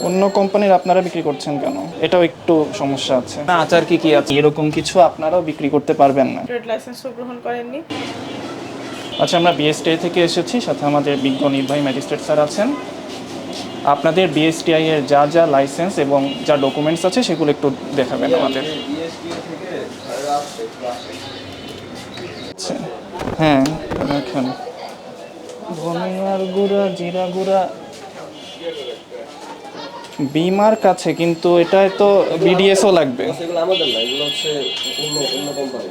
অন্য কোম্পানির আপনারা বিক্রি করছেন কেন? এটাও একটু সমস্যা আছে না। আচার কি আছে এরকম কিছু আপনারাও বিক্রি করতে পারবেন না। ট্রেড লাইসেন্সও গ্রহণ করেননি। আচ্ছা, আমরা বিএসটিআই থেকে এসেছি, সাথে আমাদের বিজ্ঞ নির্বাহী ম্যাজিস্ট্রেট স্যার আছেন। আপনাদের বিএসটিআই এর যা যা লাইসেন্স এবং যা ডকুমেন্টস আছে সেগুলো একটু দেখাবেন আমাদের। আচ্ছা, হ্যাঁ দেখেন, ধনিয়ার গুঁড়া, জিরা গুঁড়া বিমার কাছে, কিন্তু এটায় তো বিডিএসও লাগবে। এগুলো আমাদের না, এগুলো হচ্ছে অন্য কোম্পানি।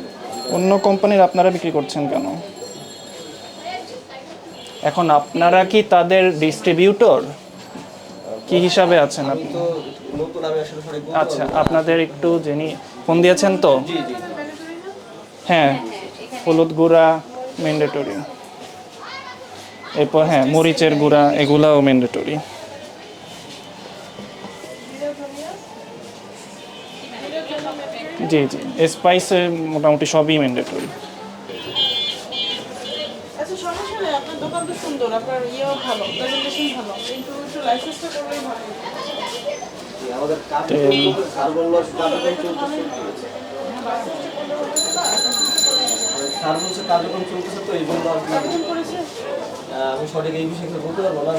অন্য কোম্পানির আপনারা বিক্রি করছেন কেন? এখন আপনারা কি তাদের ডিস্ট্রিবিউটর কি হিসাবে আছেন আমি আপনি? তো নতুন, আমি আসলে সঠিক বলতে আচ্ছা, পারবো না। আপনাদের একটু যিনি ফোন দিয়েছেন তো, জি জি। হ্যাঁ হলুদ গুঁড়া ম্যান্ডেটরি, এরপর হ্যাঁ মরিচের গুঁড়া এগুলাও ম্যান্ডেটরি। জি জি, স্পাইসে মোটামুটি সবই ম্যান্ডেটরি। আচ্ছা, সমস্যা নেই, আপনার দোকান তো সুন্দর, আপনার ইয়েও ভালো, প্রেজেন্টেশন ভালো, কিন্তু একটু লাইসেন্সটা করলেই ভালো। আমাদের তেল, স্যার বললো কার্যক্রম চলতেছে। স্যার বলছে কার্যক্রম চলতেছে, তো এই জন্য আর কি কতদিন করেছে? আমি সঠিক এই বিষয়ে বলতে পারবো না।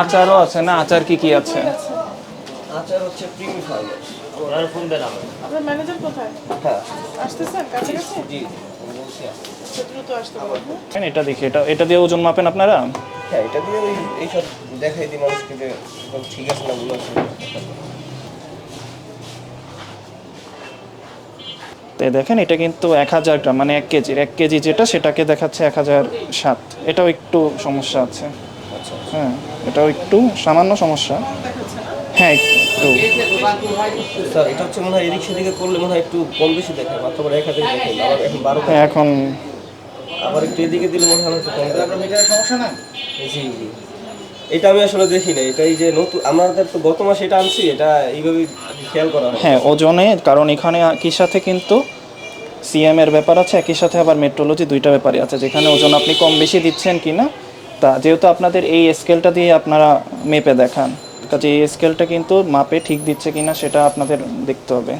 আচারও আছে না? আচার কি আছে? আচার হচ্ছে প্রিমি ফার্মার। আমার ফোন দেন আমার। আপনার ম্যানেজার কোথায়? হ্যাঁ আসতেছেন কাছাকাছি? জি, আমি বলছি আসতে। দ্রুত আসতে বলবো। হ্যাঁ, এটা দেখি, এটা দিয়ে ওজন মাপেন আপনারা? হ্যাঁ, এটা দিয়ে ওই এইসব দেখাই দিই মানুষকে যে একদম ঠিক আছে না বলে আসলে। তো দেখেন, এটা কিন্তু 1000 গ্রাম, মানে 1 কেজি যেটা সেটাকে দেখাচ্ছে 1007। এটাও একটু সমস্যা আছে। আচ্ছা হ্যাঁ, এটাও একটু সামান্য সমস্যা। দেখাচ্ছে না? হ্যাঁ একটু। স্যার, এটা হচ্ছে মনে হয় এদিক সেদিকে করলে মনে হয় একটু কম বেশি দেখায়, মাত্র 1000 দেখাই, আবার এখন 12 হ্যাঁ, এখন আবার একটু এদিকে দিলে মনে হয় একটু কম দেখায়। সমস্যা না। জি জি। এটা আমি আসলে দেখি না, এটা এই যে নতুন আমাদের তো গত মাসে এটা আনছি, এটা এইভাবেই খেয়াল করা হয়। হ্যাঁ ওজনে, কারণ এখানে একই সাথে কিন্তু সিএম এর ব্যাপার আছে, একই সাথে আবার মেট্রোলজি, দুইটা ব্যাপারই আছে, যেখানে ওজন আপনি কম বেশি দিচ্ছেন কিনা। তা যেহেতু আপনাদের এই স্কেলটা দিয়ে আপনারা মেপে দেখান, কাজে এই স্কেলটা কিন্তু মাপে ঠিক দিচ্ছে কিনা সেটা আপনাদের দেখতে হবে।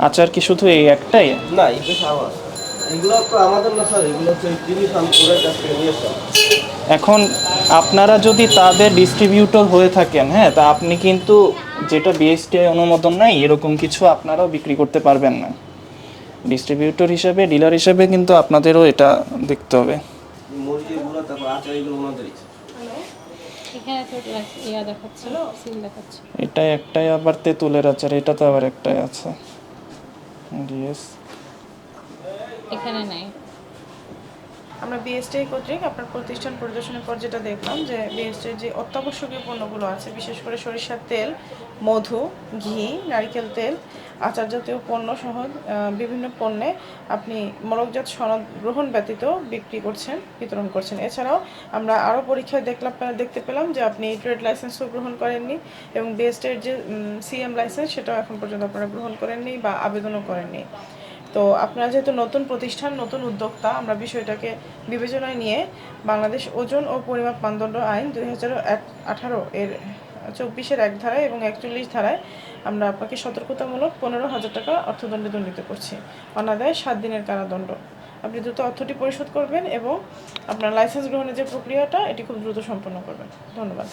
আচার কি শুধু এই একটাই? না, এই বেশ আমার। এগুলো তো আমাদের না স্যার, এগুলো হচ্ছে টিভি ফার্ম ওদের কাছ থেকে নিয়ে আসা। এখন আপনারা যদি তাদের ডিস্ট্রিবিউটর হয়ে থাকেন, হ্যাঁ, তা আপনি কিন্তু যেটা বিএসটিআই অনুমোদন নাই এরকম কিছু আপনারাও বিক্রি করতে পারবেন না। ডিস্ট্রিবিউটর হিসেবে, ডিলার হিসেবে কিন্তু আপনাদেরও এটা দেখতে হবে। মুরগির গুলো, তারপর আচার, এগুলো ওনাদেরই। এখানে তো ইয়া দেখাচ্ছে, সিল দেখাচ্ছে। এটা একটাই, আবার তেঁতুলের আচার, এটা তো আবার একটাই আছে। ইয়েস, এখানে নাই। আমরা বিএসটিআই কর্তৃক আপনার প্রতিষ্ঠান পরিদর্শনের পর যেটা দেখলাম যে বিএসটিআই যে অত্যাবশ্যকীয় পণ্যগুলো আছে, বিশেষ করে সরিষার তেল, মধু, ঘি, নারকেল তেল, আচার জাতীয় পণ্য সহ বিভিন্ন পণ্যে আপনি মোড়কজাত সনদ গ্রহণ ব্যতীত বিক্রি করছেন, বিতরণ করছেন। এছাড়াও আমরা আরও পরীক্ষায় দেখতে পেলাম যে আপনি ট্রেড লাইসেন্সও গ্রহণ করেননি, এবং বিএসটিআইয়ের যে সিএম লাইসেন্স সেটাও এখন পর্যন্ত আপনারা গ্রহণ করেননি বা আবেদনও করেননি। তো আপনারা যেহেতু নতুন প্রতিষ্ঠান, নতুন উদ্যোক্তা, আমরা বিষয়টাকে বিবেচনায় নিয়ে বাংলাদেশ ওজন ও পরিমাপ মানদণ্ড আইন 2018 এর 24-1 ধারায় এবং 41 ধারায় আমরা আপনাকে সতর্কতামূলক 15,000 টাকা অর্থদণ্ডে দণ্ডিত করছি, অনাদায়ে 7 দিনের কারাদণ্ড। আপনি দ্রুত অর্থটি পরিশোধ করবেন এবং আপনার লাইসেন্স গ্রহণের যে প্রক্রিয়াটা এটি খুব দ্রুত সম্পন্ন করবেন। ধন্যবাদ।